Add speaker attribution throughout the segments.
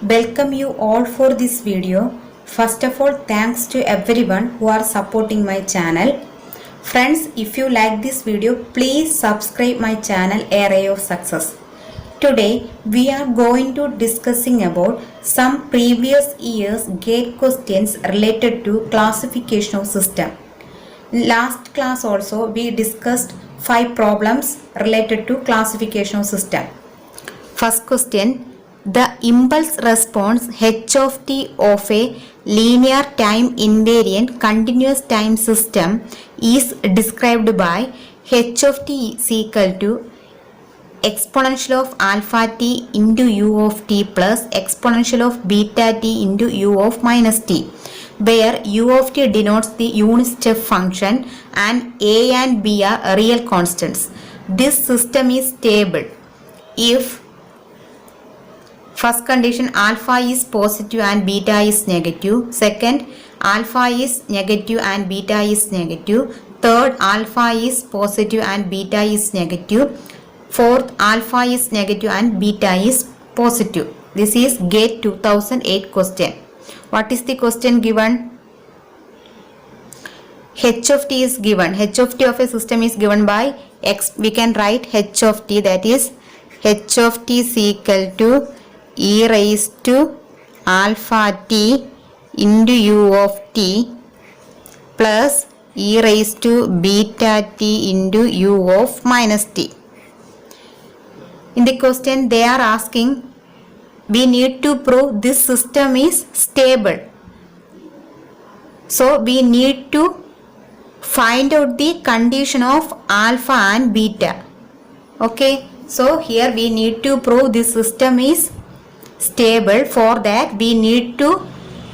Speaker 1: Welcome you all for this video. First of all, thanks to everyone who are supporting my channel. Friends, if you like this video, please subscribe my channel Array of Success. Today, we are going to discussing about some previous years GATE questions related to classification of system. Last class also, we discussed 5 problems related to classification of system. First question. The impulse response h of t of a linear time invariant continuous time system is described by h of t is equal to exponential of alpha t into u of t plus exponential of beta t into u of minus t, where u of t denotes the unit step function and a and b are real constants. This system is stable if first condition alpha is positive and beta is negative. Second, alpha is negative and beta is negative. Third, alpha is positive and beta is negative. Fourth, alpha is negative and beta is positive. This is GATE 2008 question. What is the question given? H of t is given. H of t of a system is given by x. We can write h of t, that is h of t is equal to e raised to alpha t into u of t plus e raised to beta t into u of minus t. In the question they are asking, we need to prove this system is stable. So we need to find out the condition of alpha and beta. Okay, so here we need to prove this system is stable. For that we need to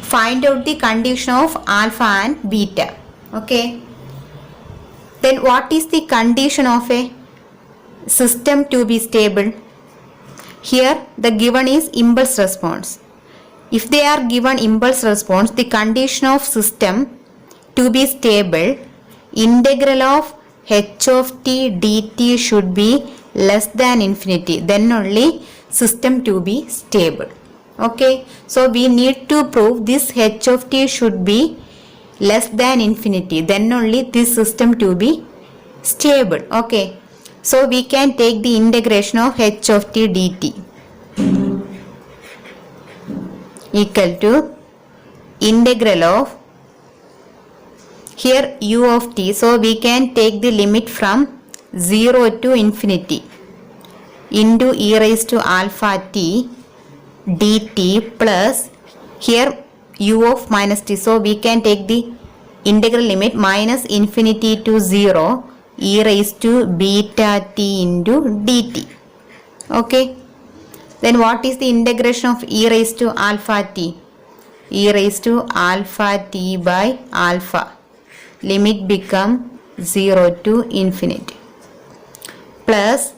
Speaker 1: find out the condition of alpha and beta. Okay, then what is the condition of a system to be stable? Here the given is impulse response. If they are given impulse response, the condition of system to be stable, integral of h of t dt should be less than infinity, then only system to be stable. Okay, so we need to prove this h of t should be less than infinity, then only this system to be stable. Okay, so we can take the integration of h of t dt equal to integral of, here u of t, so we can take the limit from 0 to infinity into e raised to alpha t dt plus here u of minus t, so we can take the integral limit minus infinity to 0 e raised to beta t into dt. Okay, then what is the integration of e raised to alpha t? E raised to alpha t by alpha, limit become 0 to infinity, plus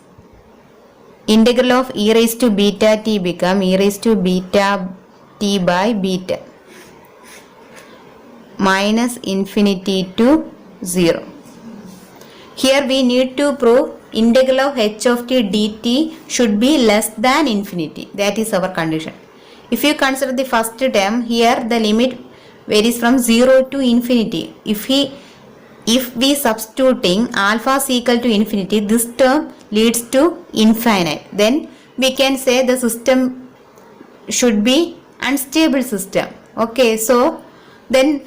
Speaker 1: integral of e raised to beta t become e raised to beta t by beta, minus infinity to 0. Here we need to prove integral of h of t dt should be less than infinity. That is our condition. If you consider the first term, here the limit varies from 0 to infinity. If we substituting alpha is equal to infinity, this term leads to infinite, then we can say the system should be unstable system. Okay, so then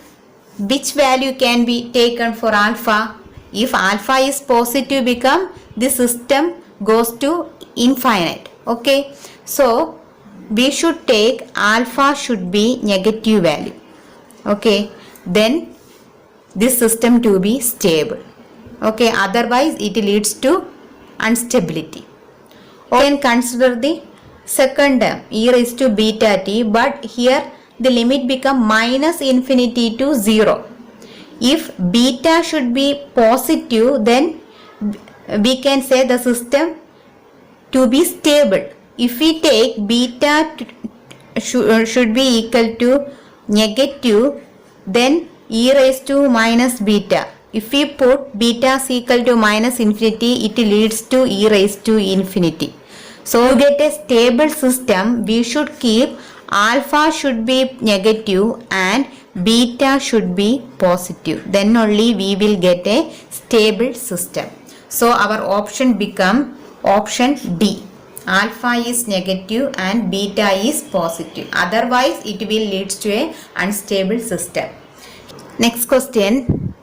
Speaker 1: which value can be taken for alpha? If alpha is positive, become the system goes to infinite. Okay, so we should take alpha should be negative value. Okay, then this system to be stable. Okay, otherwise it leads to instability. Or can consider the second term e raised to beta t, but here the limit become minus infinity to 0. If beta should be positive, then we can say the system to be stable. If we take beta should be equal to negative, then e raised to minus beta. If we put beta is equal to minus infinity, it leads to e raised to infinity. So to get a stable system, we should keep alpha should be negative and beta should be positive. Then only we will get a stable system. So our option become option D. Alpha is negative and beta is positive. Otherwise it will lead to a unstable system. Next question.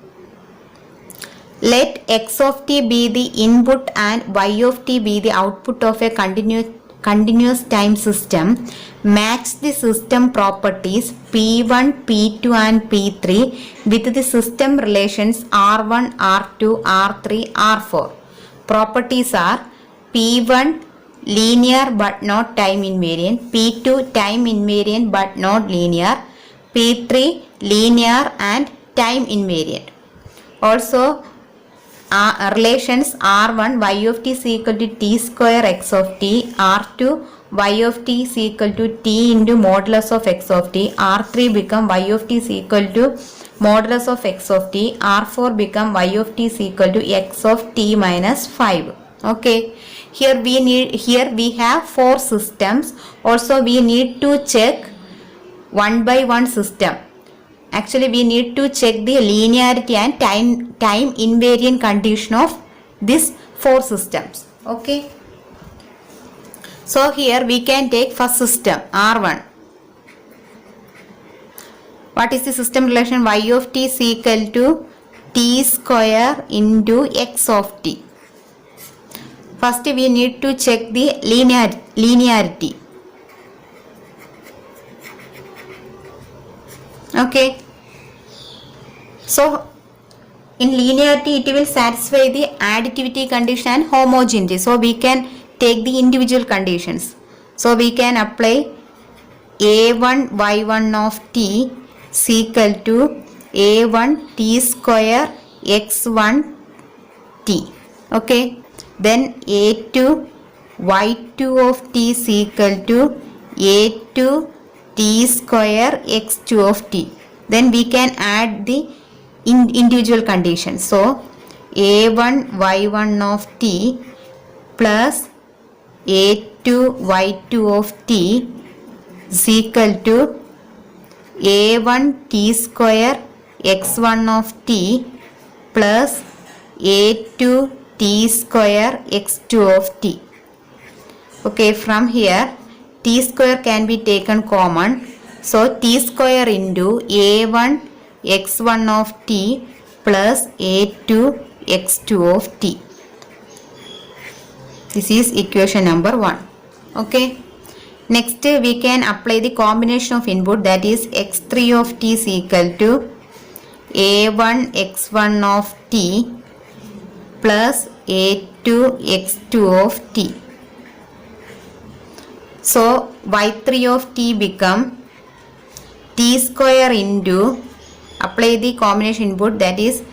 Speaker 1: Let x of t be the input and y of t be the output of a continuous time system. Match the system properties P1, P2 and P3 with the system relations R1, R2, R3, R4. Properties are P1 linear but not time invariant, P2 time invariant but not linear, P3 linear and time invariant. Also relations R1 y of t is equal to t square x of t, R2 y of t is equal to t into modulus of x of t, R3 become y of t is equal to modulus of x of t, R4 become y of t is equal to x of t minus 5. Okay, here we have 4 systems. Also we need to check one by one system. Actually we need to check the linearity and time invariant condition of these 4 systems. Okay, so here we can take first system R1. What is the system relation? Y of t is equal to t square into x of t. First we need to check the linearity. Okay, so in linearity it will satisfy the additivity condition and homogeneity. So we can take the individual conditions. So we can apply a1 y1 of t is equal to a1 t square x1 t. Okay, then a2 y2 of t is equal to a2 t square x2 of t. Then we can add the individual conditions. So a1 y1 of t plus a2 y2 of t is equal to a1 t square x1 of t plus a2 t square x2 of t. Okay, from here t square can be taken common. So t square into a1 x1 of t plus a2 x2 of t. This is equation number 1. Okay, next we can apply the combination of input, that is x3 of t is equal to a1 x1 of t plus a2 x2 of t. So y3 of t become t square into, apply the combination input, that is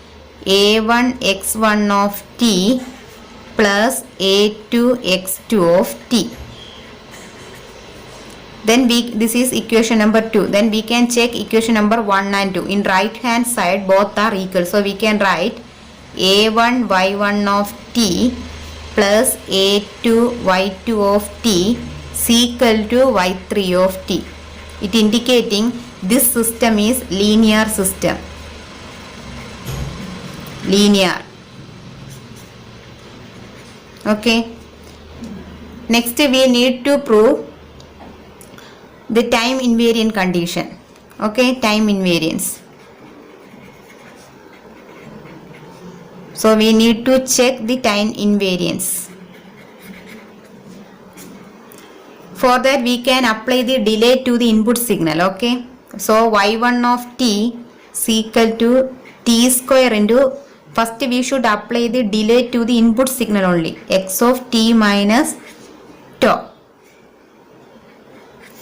Speaker 1: a1 x1 of t plus a2 x2 of t. Then this is equation number 2. Then we can check equation number 1 and 2. In right hand side both are equal. So we can write a1 y1 of t plus a2 y2 of t is equal to y3 of t. It indicating this system is linear system. Linear. Okay. Next we need to prove the time invariant condition. Okay, time invariance. So we need to check the time invariance. For that we can apply the delay to the input signal. Okay, so y1 of t is equal to t square into, first we should apply the delay to the input signal only, x of t minus tau.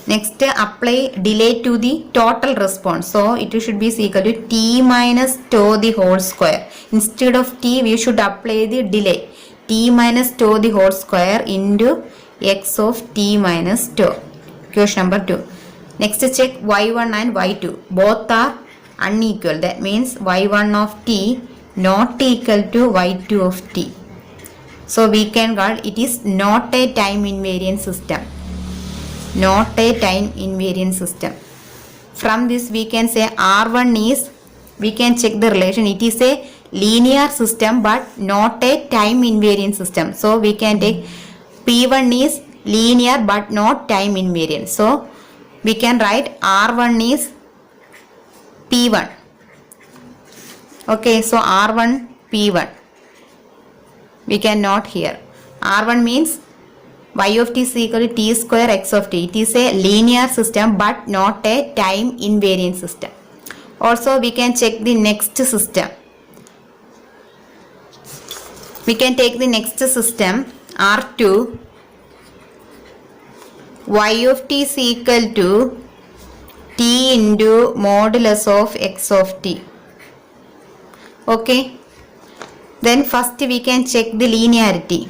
Speaker 1: Next apply delay to the total response. So it should be equal to t minus tau the whole square. Instead of t we should apply the delay, t minus tau the whole square into x of t minus tau. Question number 2. Next check y1 and y2. Both are unequal. That means y1 of t not equal to y2 of t. So we can call it is not a time invariant system. not a time invariant system. From this we can say R1 is, we can check the relation, it is a linear system but not a time invariant system. So we can take P1 is linear but not time invariant. So we can write R1 is P1. Okay, so R1 P1 we can note here. R1 means y of t is equal to t square x of t. It is a linear system but not a time invariant system. Also we can check the next system. We can take the next system R2. Y of t is equal to t into modulus of x of t. Okay, then first we can check the linearity.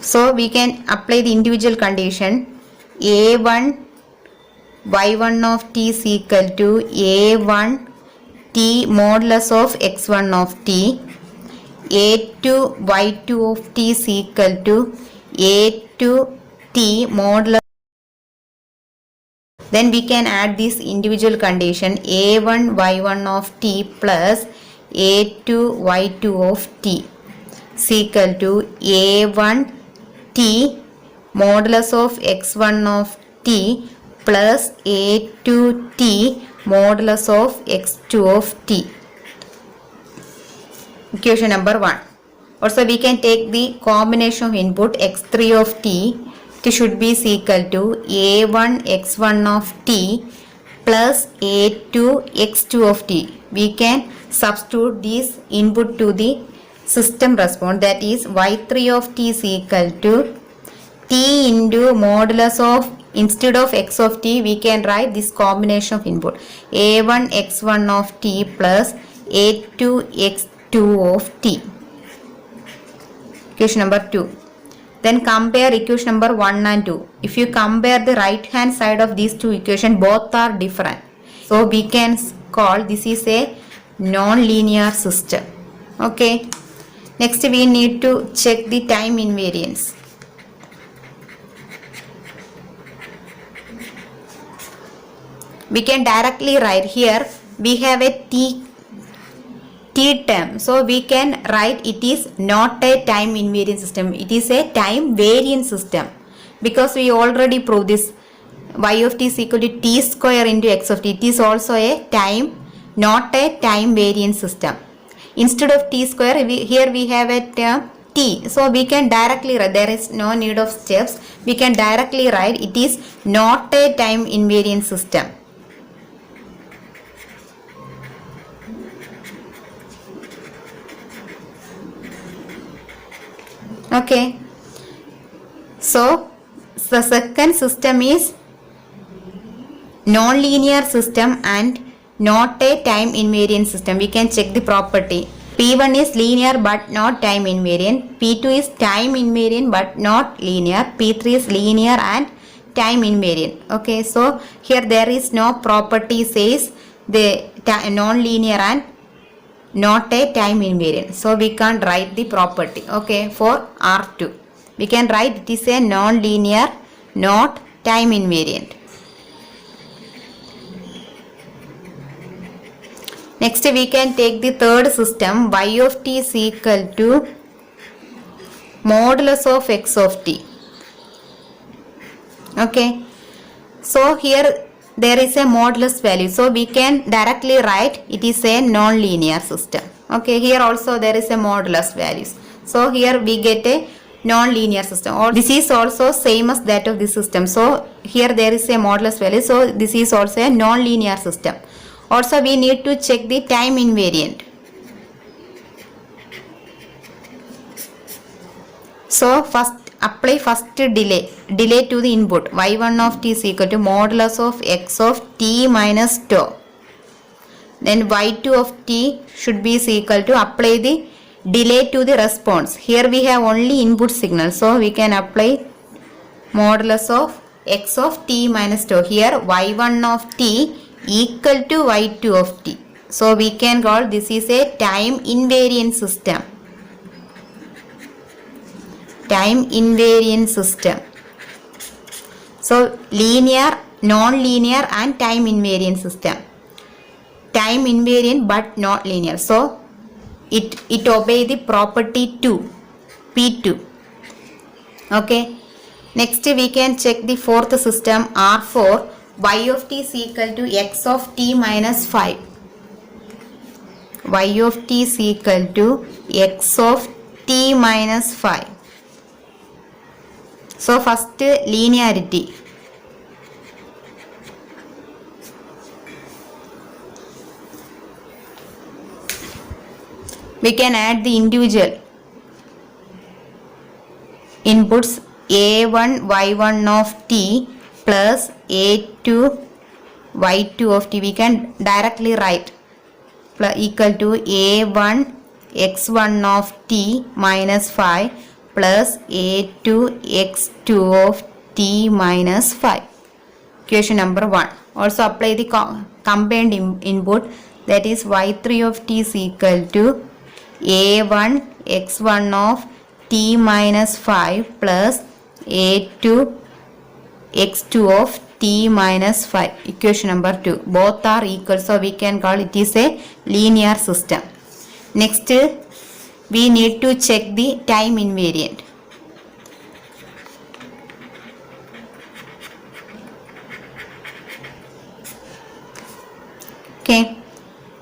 Speaker 1: So we can apply the individual condition. A1 y1 of t is equal to A1 t modulus of x1 of t. A2 y2 of t is equal to A2 t modulus. Then we can add this individual condition. A1 y1 of t plus A2 y2 of t is equal to A1 t modulus of x1 of t plus A2 t modulus of x2 of t. Equation number 1. Also we can take the combination of input x3 of t. It should be equal to A1 x1 of t plus A2 x2 of t. We can substitute this input to the system response, that is y3 of t is equal to t into modulus of, instead of x of t we can write this combination of input A1 x1 of t plus A2 x2 of t. Equation number 2. Then compare equation number 1 and 2. If you compare the right hand side of these two equations, both are different. So we can call this is a non-linear system. Okay. Next we need to check the time invariance. We can directly write here, we have a t term. So we can write it is not a time invariant system. It is a time variant system. Because we already proved this y of t is equal to t square into x of t. It is also a time, not a time variant system. Instead of t square, here we have a term t. So we can directly write, there is no need of steps. We can directly write it is not a time invariant system. Okay. So the second system is non-linear system and not a time invariant system. We can check the property. P1 is linear but not time invariant. P2 is time invariant but not linear. P3 is linear and time invariant. Okay, so here there is no property says the non-linear and not a time invariant. So we can't write the property. Okay, for R2 we can write it is a non-linear, not time invariant. Next we can take the third system. Y of t is equal to modulus of x of t. Okay, so here there is a modulus value, so we can directly write it is a non-linear system. Okay, here also there is a modulus values, so here we get a non-linear system, or this is also same as that of this system. So here there is a modulus value, so this is also a non-linear system. Also we need to check the time invariant. So first apply delay to the input. Y1 of t is equal to modulus of x of t minus tau. Then y2 of t should be equal to, apply the delay to the response. Here we have only input signal, so we can apply modulus of x of t minus tau. Here y1 of t equal to y2 of t. So we can call this is a time invariant system. Time invariant system. So linear, non-linear and time invariant system. Time invariant but not linear. So it obey the property 2, P2. Okay. Next we can check the fourth system R4. Y of t is equal to x of t minus 5. Y of t is equal to x of t minus 5. So first linearity. We can add the individual inputs a1 y1 of t plus a2 y2 of t. We can directly write equal to a1 x1 of t minus 5 plus a2 x2 of t minus 5. Equation number 1. Also apply the combined input, that is y3 of t is equal to a1 x1 of t minus 5 plus a2 x2 of t minus 5. Equation number 2. Both are equal, so we can call it is a linear system. Next we need to check the time invariant. Okay,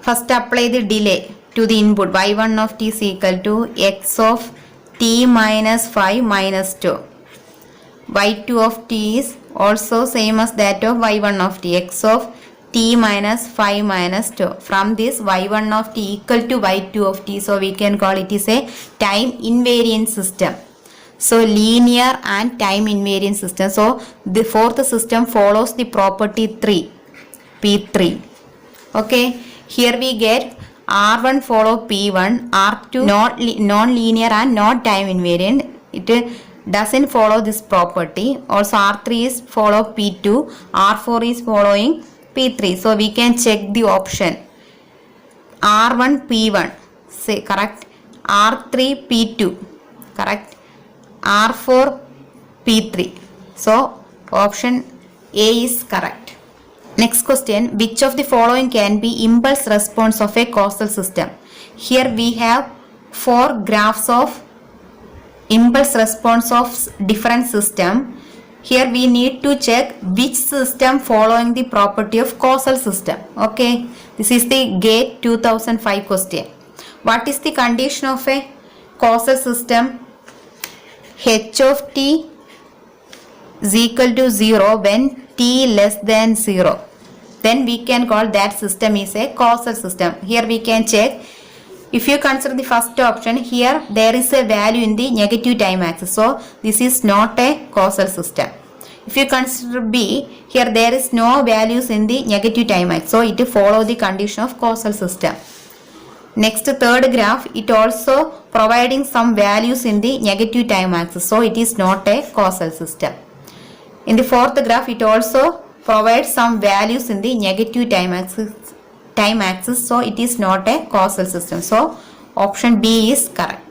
Speaker 1: first apply the delay to the input. y1 of t is equal to x of t minus 5 minus 2. y2 of t is also same as that of y1 of t, x of t minus 5 minus 2. From this y1 of t equal to y2 of t, so we can call it is a time invariant system. So linear and time invariant system. So the fourth system follows the property 3, P3. Okay, here we get R1 follow P1, R2 non-linear and not time invariant. It doesn't follow this property. Also R3 is follow P2, R4 is following P3. So we can check the option. R1 P1, say correct. R3 P2, correct. R4 P3. So option A is correct. Next question, which of the following can be impulse response of a causal system? Here we have 4 graphs of impulse response of different system. Here we need to check which system following the property of causal system. Okay, this is the GATE 2005 question. What is the condition of a causal system? H of t is equal to 0 when t less than 0. Then we can call that system is a causal system. Here we can check. If you consider the first option, here there is a value in the negative time axis. So this is not a causal system. If you consider B, here there is no values in the negative time axis. So it follows the condition of causal system. Next third graph, it also providing some values in the negative time axis. So it is not a causal system. In the fourth graph, it also provides some values in the negative time axis, so it is not a causal system. So option B is correct.